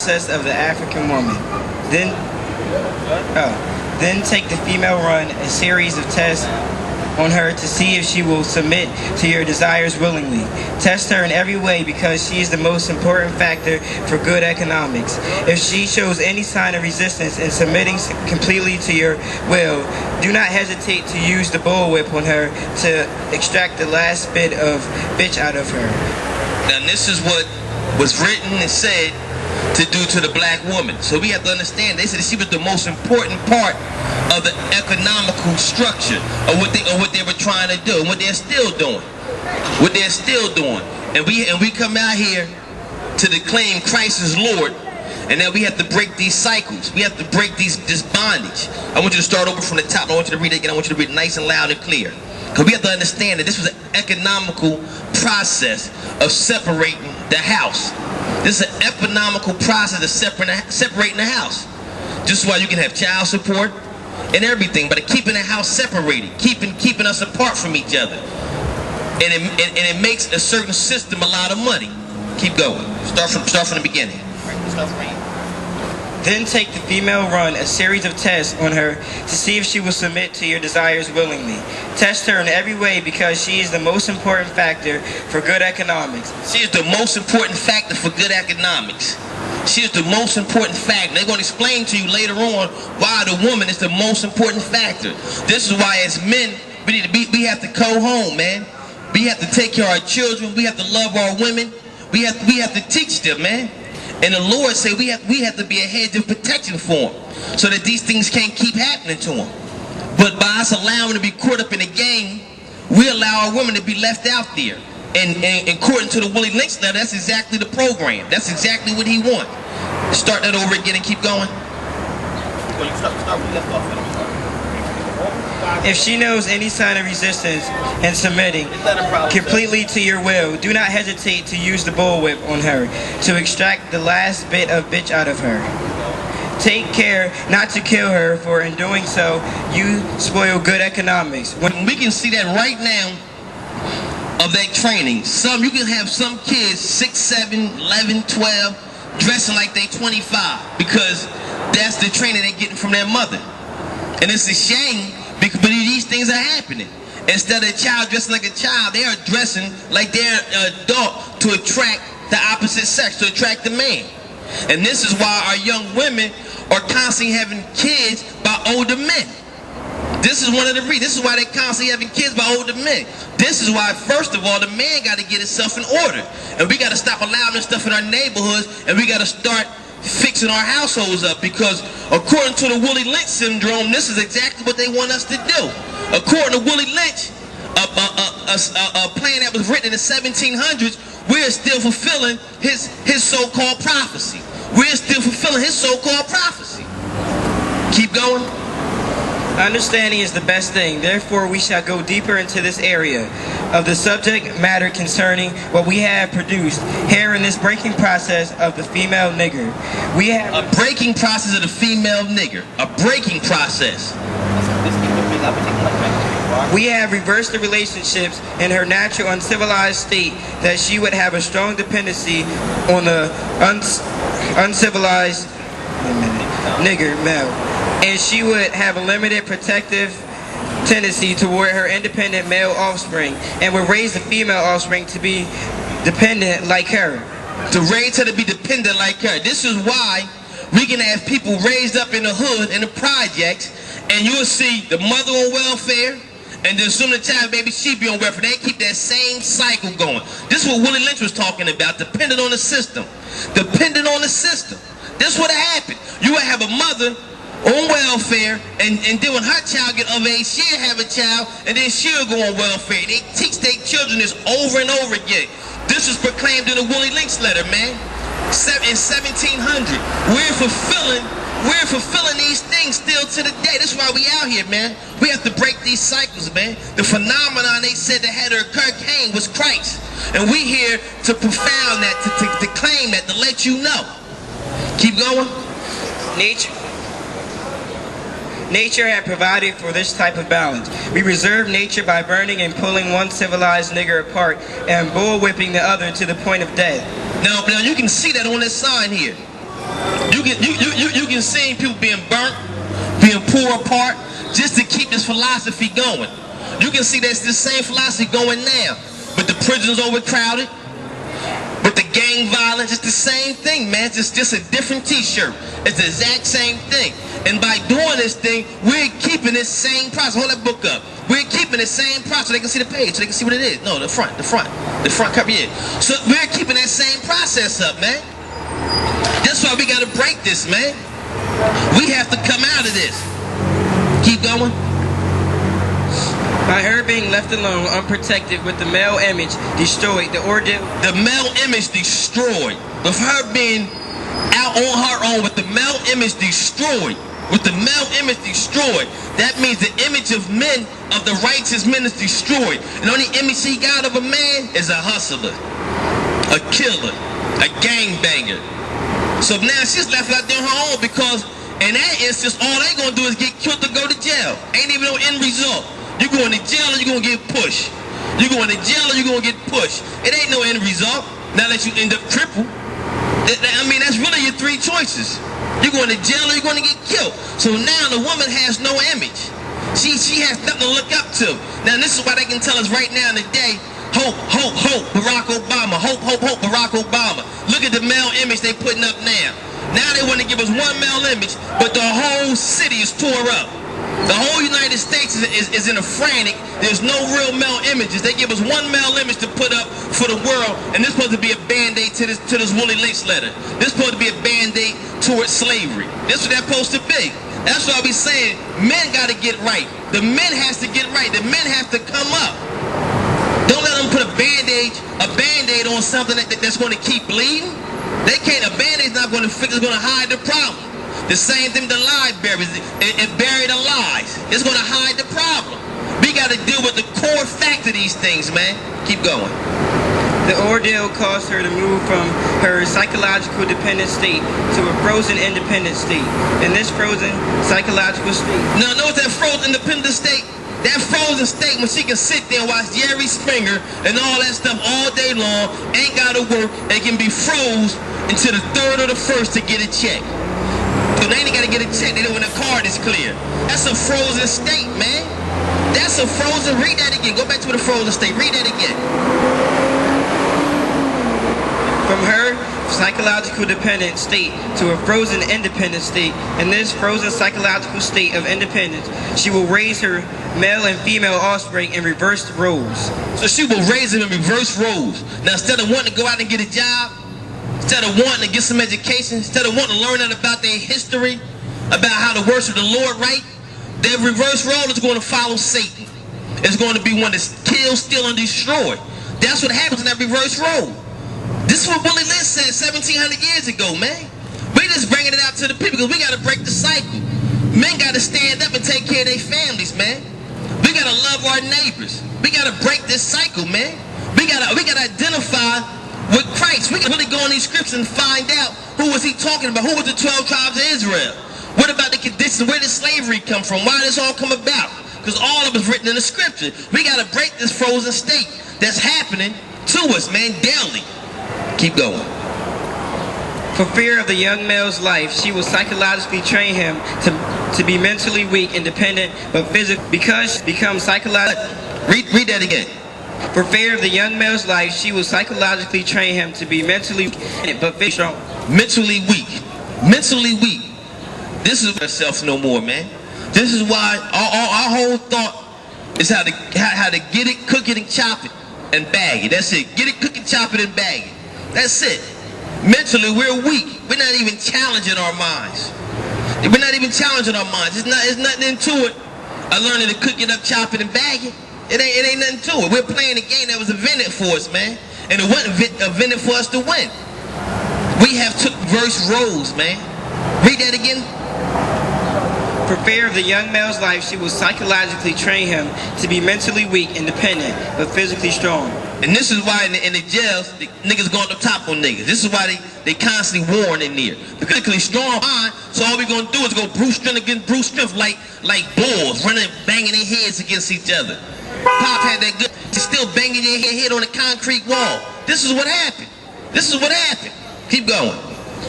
process of the African woman. Then take the female, run a series of tests on her to see if she will submit to your desires willingly. Test her in every way because she is the most important factor for good economics. If she shows any sign of resistance in submitting completely to your will, do not hesitate to use the bullwhip on her to extract the last bit of bitch out of her. Now this is what was written and said to do to the black woman. So we have to understand, they said she was the most important part of the economical structure of what they were trying to do and what they're still doing. What they're still doing. And we come out here to declaim Christ as Lord, and then we have to break these cycles. We have to break this bondage. I want you to start over from the top. I want you to read it again. I want you to read it nice and loud and clear. Because we have to understand that this was an economical process of separating the house. This is an economical process of separating the house. Just why you can have child support and everything, but keeping the house separated, keeping us apart from each other. And it makes a certain system a lot of money. Keep going. Start from the beginning. Then take the female, run a series of tests on her to see if she will submit to your desires willingly. Test her in every way because she is the most important factor for good economics. She is the most important factor for good economics. She is the most important factor. They're going to explain to you later on why the woman is the most important factor. This is why as men, we have to go home, man. We have to take care of our children. We have to love our women. We have to teach them, man. And the Lord said we have to be a hedge of protection for them so that these things can't keep happening to them. But by us allowing them to be caught up in the game, we allow our women to be left out there. And according to the Willie Lynch letter, that's exactly the program. That's exactly what he wants. Start that over again and keep going. If she knows any sign of resistance in submitting completely to your will, do not hesitate to use the bullwhip on her to extract the last bit of bitch out of her. Take care not to kill her, for in doing so, you spoil good economics. When we can see that right now of that training, you can have some kids 6, 7, 11, 12 dressing like they 25 because that's the training they're getting from their mother. And it's a shame because these things are happening. Instead of a child dressing like a child, they are dressing like they're an adult to attract the opposite sex, to attract the man. And this is why our young women are constantly having kids by older men. This is one of the reasons. This is why they're constantly having kids by older men. This is why, first of all, the man got to get himself in order. And we got to stop allowing this stuff in our neighborhoods, and we got to start fixing our households up, because according to the Willie Lynch syndrome, this is exactly what they want us to do. According to Willie Lynch, a plan that was written in the 1700s, we're still fulfilling his so-called prophecy. We're still fulfilling his so-called prophecy. Keep going. Understanding is the best thing. Therefore, we shall go deeper into this area of the subject matter concerning what we have produced here in this breaking process of the female nigger. We have a breaking process of the female nigger. A breaking process. We have reversed the relationships in her natural uncivilized state, that she would have a strong dependency on the uncivilized nigger male, and she would have a limited protective tendency toward her independent male offspring, and would raise the female offspring to be dependent like her. To raise her to be dependent like her. This is why we can have people raised up in the hood, in the projects, and you'll see the mother on welfare, and then soon the child, baby, she be on welfare. They keep that same cycle going. This is what Willie Lynch was talking about, dependent on the system. Dependent on the system. This would have happened. You would have a mother on welfare, and then when her child get of age, she'll have a child, and then she'll go on welfare. They teach their children this over and over again. This was proclaimed in the Willie Lynch letter, man. In 1700. We're fulfilling these things still to the day. That's why we out here, man. We have to break these cycles, man. The phenomenon they said that had to occur came was Christ. And we here to profound that, to claim that, to let you know. Keep going. Nature had provided for this type of balance. We reserve nature by burning and pulling one civilized nigger apart and bullwhipping the other to the point of death. Now you can see that on this sign here. You can see people being burnt, being pulled apart, just to keep this philosophy going. You can see that's the same philosophy going now. But the prisons overcrowded, with the gang violence, it's the same thing, man. It's just a different t-shirt. It's the exact same thing. And by doing this thing, we're keeping this same process. Hold that book up. We're keeping the same process so they can see the page, so they can see what it is. No, the front cover, yeah. So we're keeping that same process up, man. That's why we gotta break this, man. We have to come out of this. Keep going. By her being left alone, unprotected, with the male image destroyed, the ordeal. The male image destroyed. With her being out on her own, with the male image destroyed. With the male image destroyed, that means the image of men, of the righteous men, is destroyed. And the only image she got of a man is a hustler, a killer, a gangbanger. So now she's left out there on her own, because in that instance, all they gonna do is get killed or go to jail. Ain't even no end result. You going to jail or you gonna get pushed. You going to jail or you gonna get pushed. It ain't no end result. Now that you end up crippled. I mean, that's really your three choices. You're going to jail or you're going to get killed. So now the woman has no image. She has nothing to look up to. Now this is why they can tell us right now in the day, hope, hope, hope, Barack Obama. Hope, hope, hope, Barack Obama. Look at the male image they putting up now. Now they want to give us one male image, but the whole city is tore up. The whole United States is in a frantic. There's no real male images. They give us one male image to put up for the world, and this is supposed to be a band-aid to this Willie Lynch letter. This is supposed to be a band-aid towards slavery. This is what that's supposed to be. That's why I be saying men got to get right. The men has to get right. The men have to come up. Don't let them put a band-aid on something that's going to keep bleeding. They can't. A band-aid's not going to fix. It's going to hide the problem. The same thing the lie buries. It bury the lies. It's going to hide the problem. We got to deal with the core fact of these things, man. Keep going. The ordeal caused her to move from her psychological dependent state to a frozen independent state. In this frozen psychological state. Now, know what that frozen independent state? That frozen state when she can sit there and watch Jerry Springer and all that stuff all day long, ain't got to work, and can be froze until the 3rd or the 1st to get a check. So they ain't got to get a check. They know when the card is clear. That's a frozen state, man. That's a frozen. Read that again. Go back to the frozen state. Read that again. From her psychological dependent state to a frozen independent state. In this frozen psychological state of independence, she will raise her male and female offspring in reversed roles. So she will raise them in reverse roles. Now, instead of wanting to go out and get a job, instead of wanting to get some education, instead of wanting to learn about their history, about how to worship the Lord right, their reverse role is going to follow Satan. It's going to be one that's kill, steal, and destroy. That's what happens in that reverse role. This is what Willie Lynch said 1,700 years ago, man. We just bringing it out to the people because we got to break the cycle. Men got to stand up and take care of their families, man. We got to love our neighbors. We got to break this cycle, man. We got to identify with Christ. We can really go in these scriptures and find out who was he talking about. Who was the 12 tribes of Israel? What about the conditions? Where did slavery come from? Why did this all come about? Because all of it's written in the scripture. We got to break this frozen state that's happening to us, man, daily. Keep going. For fear of the young male's life, she will psychologically train him to be mentally weak, independent, but physically, because she becomes psychologically. Read that again. For fear of the young male's life, she will psychologically train him to be mentally weak, but physically strong. Mentally weak. Mentally weak. This is herself no more, man. This is why our whole thought is how to get it, cook it, and chop it, and bag it. That's it. Get it, cook it, chop it, and bag it. That's it. Mentally, we're weak. We're not even challenging our minds. We're not even challenging our minds. It's nothing into it. I learned to cook it up, chop it, and bag it. It ain't nothing to it. We're playing a game that was invented for us, man. And it wasn't invented for us to win. We have took verse roles, man. Read that again. For fear of the young male's life, she will psychologically train him to be mentally weak, independent, but physically strong. And this is why in the jails, the niggas going up top on niggas. This is why they constantly warn in there. Because physically strong mind, so all we gonna do is go Bruce strength against Bruce strength like bulls, running, banging their heads against each other. Pop had that good, still banging their head on the concrete wall. This is what happened. This is what happened. Keep going.